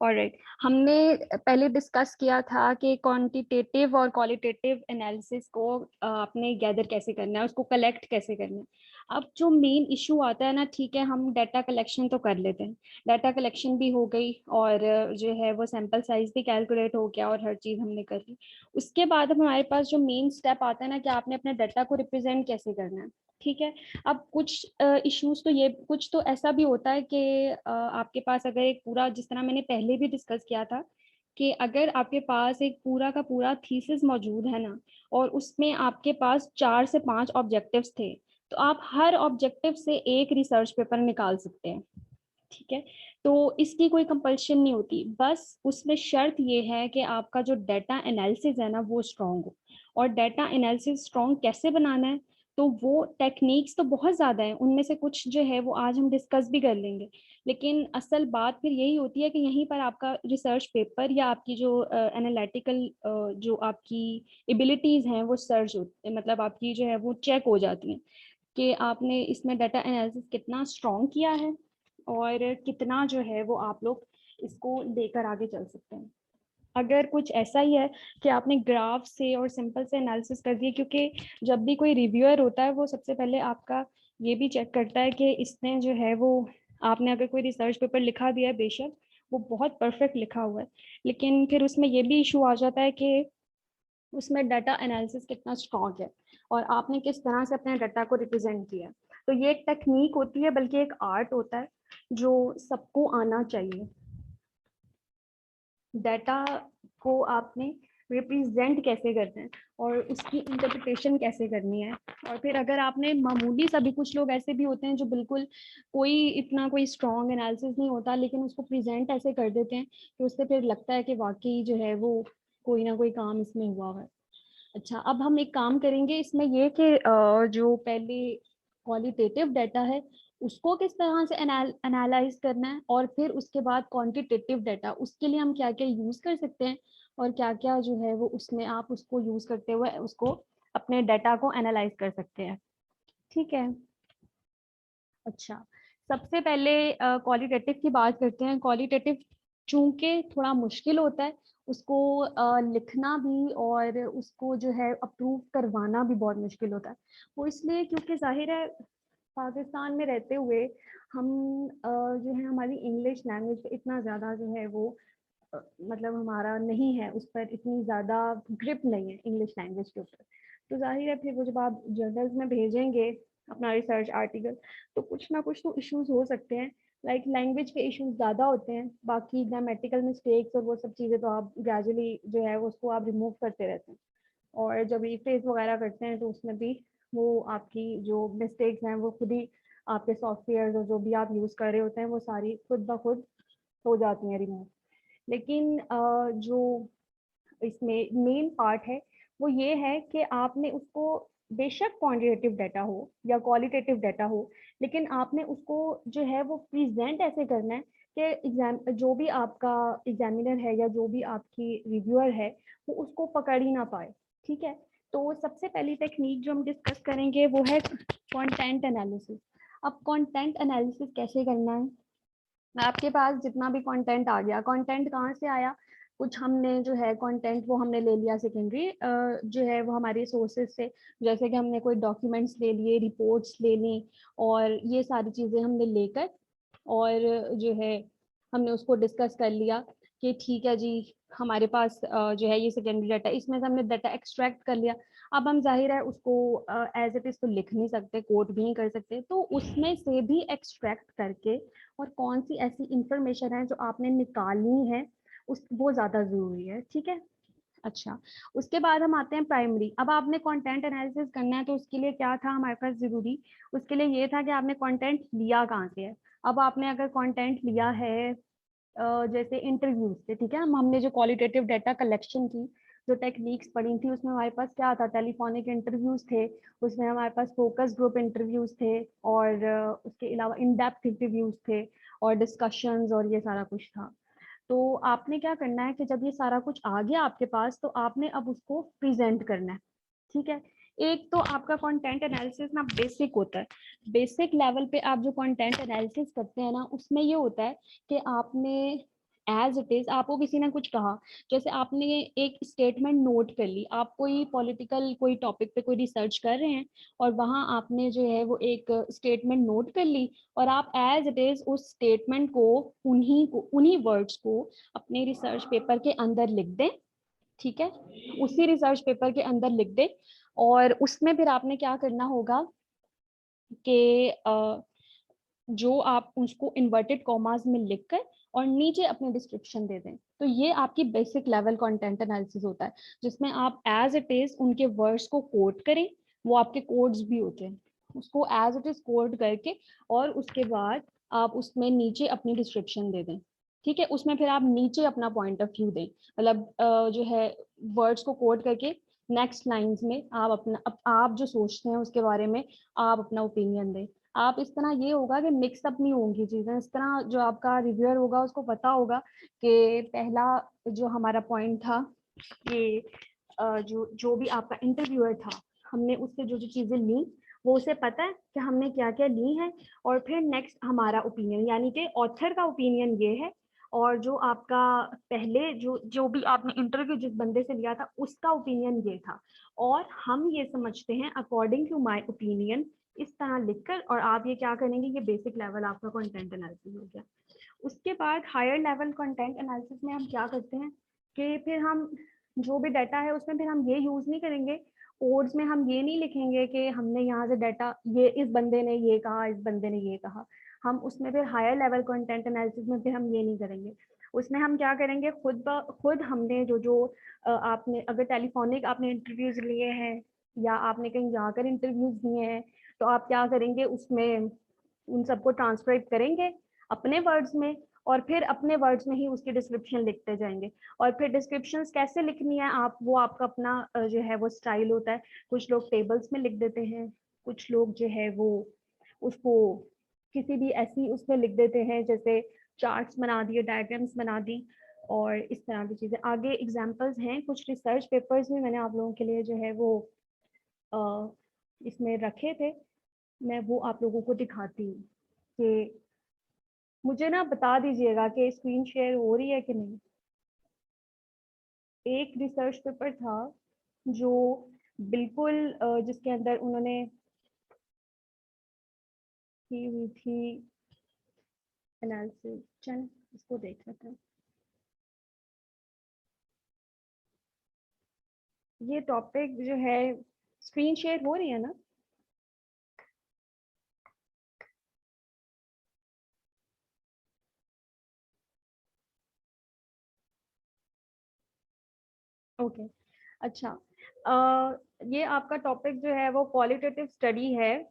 Alright, हमने पहले discuss किया था कि क्वांटिटेटिव और क्वालिटेटिव एनालिसिस को आपने गैदर कैसे करना है, उसको कलेक्ट कैसे करना है। अब जो मेन इशू आता है ना, ठीक है, हम डाटा कलेक्शन तो कर लेते हैं, डाटा कलेक्शन भी हो गई और जो है वो सैंपल साइज भी कैलकुलेट हो गया और हर चीज़ हमने कर ली। उसके बाद अब हमारे पास जो मेन स्टेप आता है ना कि आपने अपने डाटा को रिप्रेजेंट कैसे करना है। ठीक है, अब कुछ इश्यूज तो ये, कुछ तो ऐसा भी होता है कि आपके पास अगर एक पूरा, जिस तरह मैंने पहले भी डिस्कस किया था कि अगर आपके पास एक पूरा का पूरा थीसिस मौजूद है ना और उसमें आपके पास 4 से 5 ऑब्जेक्टिव्स थे, तो आप हर ऑब्जेक्टिव से एक रिसर्च पेपर निकाल सकते हैं। ठीक है, तो इसकी कोई कंपल्शन नहीं होती, बस उसमें शर्त ये है कि आपका जो डाटा एनालिसिस है ना वो स्ट्रांग हो। और डाटा एनालिसिस स्ट्रांग कैसे बनाना है, तो वो टेक्निक्स तो बहुत ज़्यादा है, उनमें से कुछ जो है वो आज हम डिस्कस भी कर लेंगे। लेकिन असल बात फिर यही होती है कि यहीं पर आपका रिसर्च पेपर या आपकी जो एनालिटिकल जो आपकी एबिलिटीज़ हैं वो सर्च होती, मतलब आपकी जो है वो चेक हो जाती हैं कि आपने इसमें डाटा एनालिसिस कितना स्ट्रॉन्ग किया है और कितना जो है वो आप लोग इसको लेकर आगे चल सकते हैं। अगर कुछ ऐसा ही है कि आपने ग्राफ से और सिंपल से एनालिसिस कर दिया, क्योंकि जब भी कोई रिव्यूअर होता है वो सबसे पहले आपका ये भी चेक करता है कि इसने जो है वो, आपने अगर कोई रिसर्च पेपर लिखा दिया है, बेशक वो बहुत परफेक्ट लिखा हुआ है, लेकिन फिर उसमें ये भी इशू आ जाता है कि उसमें डाटा एनालिसिस कितना स्ट्रॉन्ग है और आपने किस तरह से अपने डाटा को रिप्रेजेंट किया है। तो ये एक टेक्निक होती है, बल्कि एक आर्ट होता है जो सबको आना चाहिए। डाटा को आपने रिप्रेजेंट कैसे करना है और उसकी इंटरप्रिटेशन कैसे करनी है। और फिर अगर आपने मामूली सा भी, कुछ लोग ऐसे भी होते हैं जो बिल्कुल कोई इतना कोई स्ट्रॉन्ग एनालिसिस नहीं होता, लेकिन उसको प्रेजेंट ऐसे कर देते हैं कि उससे फिर लगता है कि वाकई जो है वो कोई ना कोई काम इसमें हुआ है। अच्छा, अब हम एक काम करेंगे इसमें ये कि जो पहले क्वालिटेटिव डाटा है उसको किस तरह से एनालाइज करना है, और फिर उसके बाद क्वांटिटेटिव डाटा, उसके लिए हम क्या क्या यूज कर सकते हैं और क्या क्या जो है वो उसमें आप उसको यूज करते हुए उसको अपने डाटा को एनालाइज कर सकते हैं। ठीक है। अच्छा, सबसे पहले क्वालिटेटिव की बात करते हैं। क्वालिटेटिव चूंकि थोड़ा मुश्किल होता है, उसको लिखना भी और उसको जो है अप्रूव करवाना भी बहुत मुश्किल होता है। वो इसलिए क्योंकि जाहिर है पाकिस्तान में रहते हुए हम जो है हमारी इंग्लिश लैंग्वेज पे इतना ज़्यादा जो है वो मतलब हमारा नहीं है, उस पर इतनी ज़्यादा ग्रिप नहीं है इंग्लिश लैंग्वेज के ऊपर। तो जाहिर है फिर वो जब आप जर्नल्स में भेजेंगे अपना रिसर्च आर्टिकल, तो कुछ ना कुछ तो इश्यूज हो सकते हैं। लाइक लैंग्वेज के इश्यूज ज़्यादा होते हैं, बाकी ग्रामेटिकल मिस्टेक्स और वो सब चीज़ें तो आप ग्रेजुअली जो है उसको आप रिमूव करते रहते हैं। और जब रिफ्रेज वगैरह करते हैं तो उसमें भी वो आपकी जो मिस्टेक्स हैं वो खुद ही आपके सॉफ्टवेयर और जो भी आप यूज़ कर रहे होते हैं वो सारी खुद ब खुद हो जाती हैं रिमूव। लेकिन जो इसमें मेन पार्ट है वो ये है कि आपने उसको, बेशक क्वांटिटेटिव डाटा हो या क्वालिटेटिव डाटा हो, लेकिन आपने उसको जो है वो प्रेजेंट ऐसे करना है कि एग्जाम, जो भी आपका एग्जामिनर है या जो भी आपकी रिव्यूअर है वो उसको पकड़ ही ना पाए। ठीक है, तो सबसे पहली टेक्निक जो हम डिस्कस करेंगे वो है कंटेंट एनालिसिस। अब कंटेंट एनालिसिस कैसे करना है, आपके पास जितना भी कंटेंट आ गया, कंटेंट कहाँ से आया, कुछ हमने जो है कंटेंट वो हमने ले लिया सेकेंडरी जो है वो हमारे सोर्सेज से, जैसे कि हमने कोई डॉक्यूमेंट्स ले लिए, रिपोर्ट्स ले ली, और ये सारी चीज़ें हमने लेकर और जो है हमने उसको डिस्कस कर लिया कि ठीक है जी, हमारे पास जो है ये सेकेंडरी डाटा, इसमें से हमने डाटा एक्सट्रैक्ट कर लिया। अब हम जाहिर है उसको एज इट इज़ तो लिख नहीं सकते, कोट भी नहीं कर सकते, तो उसमें से भी एक्सट्रैक्ट करके और कौन सी ऐसी इंफॉर्मेशन है जो आपने निकालनी है उस, वो ज़्यादा ज़रूरी है। ठीक है। अच्छा, उसके बाद हम आते हैं प्राइमरी। अब आपने कंटेंट एनालिसिस करना है तो उसके लिए क्या था हमारे पास ज़रूरी, उसके लिए ये था कि आपने कंटेंट लिया कहाँ से है। अब आपने अगर कंटेंट लिया है जैसे इंटरव्यूज से, ठीक है, हमने जो क्वालिटेटिव डाटा कलेक्शन की जो टेक्निक्स पढ़ी थी उसमें हमारे पास क्या था, टेलीफोनिक इंटरव्यूज थे, उसमें हमारे पास फोकस ग्रुप इंटरव्यूज थे, और उसके अलावा इन डेप्थ इंटरव्यूज थे और डिस्कशंस और ये सारा कुछ था। तो आपने क्या करना है कि जब ये सारा कुछ आ गया आपके पास, तो आपने अब उसको प्रेजेंट करना है। ठीक है, एक तो आपका कंटेंट एनालिसिस ना बेसिक होता है, बेसिक लेवल पे आप जो कंटेंट एनालिसिस करते हैं ना उसमें ये होता है कि आपने एज इट इज, आपको किसी ने कुछ कहा, जैसे आपने एक स्टेटमेंट नोट कर ली, आप कोई पॉलिटिकल कोई टॉपिक पे कोई रिसर्च कर रहे हैं और वहां आपने जो है वो एक स्टेटमेंट नोट कर ली, और आप एज इट इज उस स्टेटमेंट को उन्हीं वर्ड्स को अपने रिसर्च पेपर के अंदर लिख दें। ठीक है, उसी रिसर्च पेपर के अंदर लिख दे, और उसमें फिर आपने क्या करना होगा कि जो आप उसको इन्वर्टेड कॉमास में लिखकर और नीचे अपनी डिस्क्रिप्शन दे दें। तो ये आपकी बेसिक लेवल कंटेंट एनालिसिस होता है, जिसमें आप एज इट इज उनके वर्ड्स को कोट करें, वो आपके कोड्स भी होते हैं, उसको एज इट इज कोट करके और उसके बाद आप उसमें नीचे अपनी डिस्क्रिप्शन दे दें। ठीक है, उसमें फिर आप नीचे अपना पॉइंट ऑफ व्यू दें, मतलब जो है वर्ड्स को कोट करके नेक्स्ट लाइंस में आप आप जो सोचते हैं उसके बारे में आप अपना ओपिनियन दें। आप इस तरह ये होगा कि मिक्स अप नहीं होंगी चीजें, इस तरह जो आपका रिव्यूअर होगा उसको पता होगा कि पहला जो हमारा पॉइंट था कि जो जो भी आपका इंटरव्यूअर था, हमने उससे जो जो चीजें ली वो उसे पता है कि हमने क्या क्या ली है, और फिर नेक्स्ट हमारा ओपिनियन, यानी कि ऑथर का ओपिनियन ये है, और जो आपका पहले जो जो भी आपने इंटरव्यू जिस बंदे से लिया था उसका ओपिनियन ये था, और हम ये समझते हैं अकॉर्डिंग टू माय ओपिनियन, इस तरह लिखकर, और आप ये क्या करेंगे, ये बेसिक लेवल आपका कंटेंट एनालिसिस हो गया। उसके बाद हायर लेवल कंटेंट एनालिसिस में हम क्या करते हैं कि फिर हम जो भी डाटा है उसमें फिर हम ये यूज नहीं करेंगे, कोड्स में हम ये नहीं लिखेंगे कि हमने यहाँ से डाटा, ये इस बंदे ने ये कहा, इस बंदे ने ये कहा, हम उसमें फिर हायर लेवल कंटेंट एनालिसिस में फिर हम ये नहीं करेंगे। उसमें हम क्या करेंगे, खुद हमने जो जो आपने अगर टेलीफोनिक आपने इंटरव्यूज लिए हैं या आपने कहीं जाकर इंटरव्यूज दिए हैं, तो आप क्या करेंगे, उसमें उन सबको ट्रांसक्राइब करेंगे अपने वर्ड्स में, और फिर अपने वर्ड्स में ही उसकी डिस्क्रिप्शन लिखते जाएंगे। और फिर डिस्क्रिप्शंस कैसे लिखनी है आप, वो आपका अपना जो है वो स्टाइल होता है। कुछ लोग टेबल्स में लिख देते हैं, कुछ लोग जो है वो उसको किसी भी ऐसी उसमें लिख देते हैं, जैसे चार्ट्स बना दिए, डायग्राम्स बना दी, और इस तरह की चीज़ें। आगे एग्जांपल्स हैं, कुछ रिसर्च पेपर्स में मैंने आप लोगों के लिए जो है वो इसमें रखे थे, मैं वो आप लोगों को दिखाती हूँ कि मुझे ना बता दीजिएगा कि स्क्रीन शेयर हो रही है कि नहीं। एक रिसर्च पेपर था जो बिल्कुल जिसके अंदर उन्होंने की हुई थी एनालिसिस, चल इसको देख लेते हैं। ये टॉपिक जो है, स्क्रीन शेयर हो रही है ना? ओके, अच्छा, ये आपका टॉपिक जो है वो क्वालिटेटिव स्टडी है